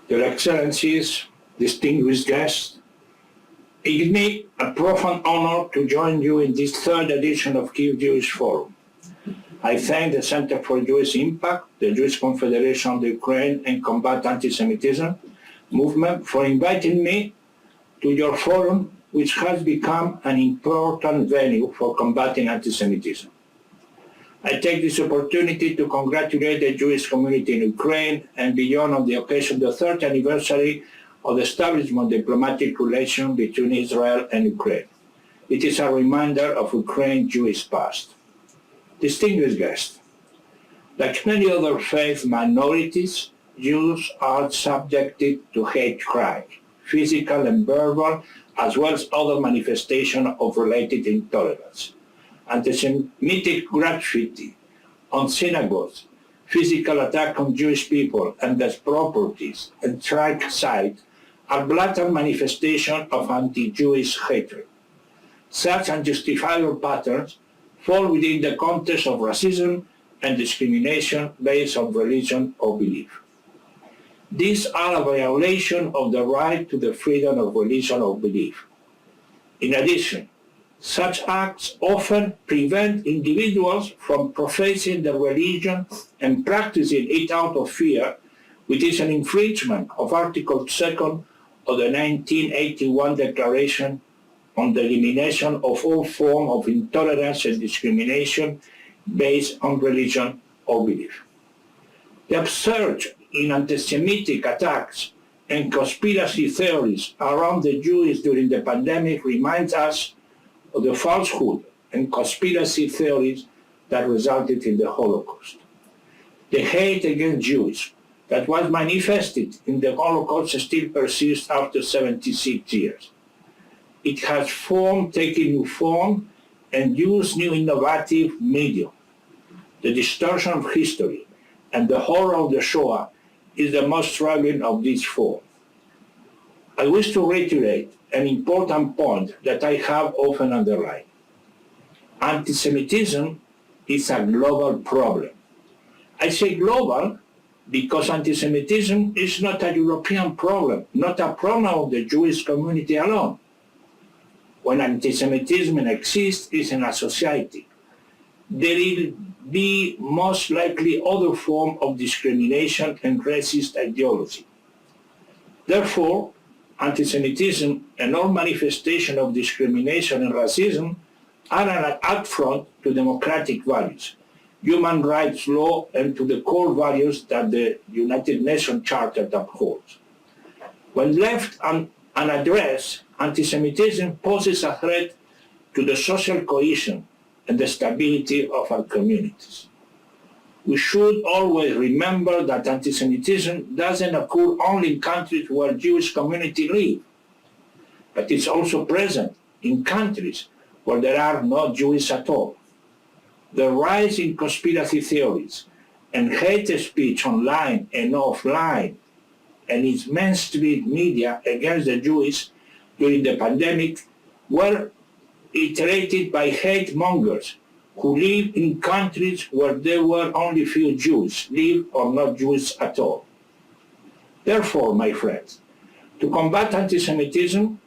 Your Excellencies, distinguished guests, it gives me a profound honor to join you in this third edition of Kyiv Jewish Forum. I thank the Center for Jewish Impact, the Jewish Confederation of Ukraine and Combat Antisemitism movement for inviting me to your forum, which has become an important venue for combating antisemitism. I take this opportunity to congratulate the Jewish community in Ukraine and beyond on the occasion of the third anniversary of the establishment of diplomatic relations between Israel and Ukraine. It is a reminder of Ukraine's Jewish past. Distinguished guests, like many other faith minorities, Jews are subjected to hate crimes, physical and verbal, as well as other manifestations of related intolerance. Anti-Semitic graffiti on synagogues, physical attack on Jewish people and their properties, and strike sites are blatant manifestations of anti-Jewish hatred. Such unjustifiable patterns fall within the context of racism and discrimination based on religion or belief. These are a violation of the right to the freedom of religion or belief. In addition, such acts often prevent individuals from professing their religion and practicing it out of fear, which is an infringement of Article 2 of the 1981 Declaration on the elimination of all forms of intolerance and discrimination based on religion or belief. The upsurge in anti-Semitic attacks and conspiracy theories around the Jews during the pandemic reminds us of the falsehood and conspiracy theories that resulted in the Holocaust. The hate against Jews that was manifested in the Holocaust still persists after 76 years. It has taken new form and used new innovative medium. The distortion of history and the horror of the Shoah is the most striking of these forms. I wish to reiterate an important point that I have often underlined. Anti-Semitism is a global problem. I say global because anti-Semitism is not a European problem, not a problem of the Jewish community alone. When anti-Semitism exists in a society, there will be most likely other forms of discrimination and racist ideology. Therefore, anti-Semitism and all manifestations of discrimination and racism are an affront to democratic values, human rights law, and to the core values that the United Nations Charter upholds. When left unaddressed, anti-Semitism poses a threat to the social cohesion and the stability of our communities. We should always remember that anti-Semitism doesn't occur only in countries where Jewish communities live, but it's also present in countries where there are no Jews at all. The rise in conspiracy theories and hate speech online and offline and its mainstream media against the Jews during the pandemic were iterated by hate mongers who live in countries where there were only few Jews, live or not Jews at all. Therefore, my friends, to combat anti-Semitism,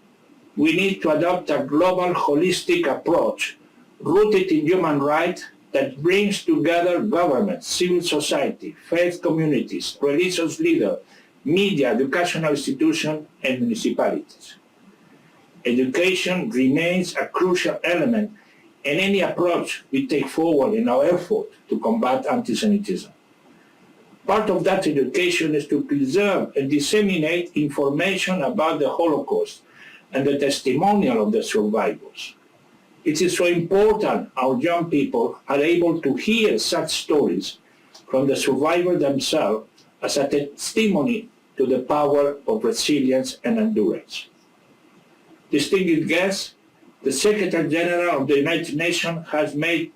we need to adopt a global holistic approach rooted in human rights that brings together governments, civil society, faith communities, religious leaders, media, educational institutions, and municipalities. Education remains a crucial element in any approach we take forward in our effort to combat anti-Semitism. Part of that education is to preserve and disseminate information about the Holocaust and the testimonial of the survivors. It is so important our young people are able to hear such stories from the survivors themselves as a testimony to the power of resilience and endurance. Distinguished guests, the Secretary General of the United Nations has made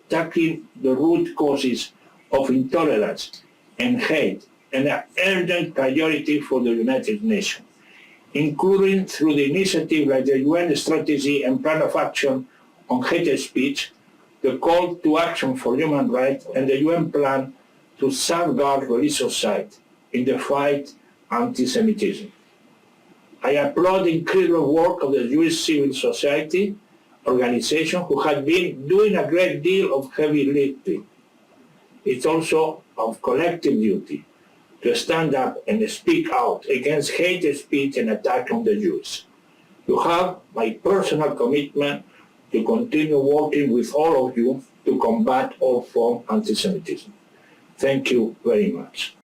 tackling the root causes of intolerance and hate an urgent priority for the United Nations, including through the initiative like the UN Strategy and Plan of Action on Hate Speech, the Call to Action for Human Rights, and the UN Plan to safeguard religious sites in the fight anti-Semitism. I applaud the incredible work of the Jewish civil society organization who have been doing a great deal of heavy lifting. It's also of collective duty to stand up and speak out against hate speech and attack on the Jews. You have my personal commitment to continue working with all of you to combat all forms of anti-Semitism. Thank you very much.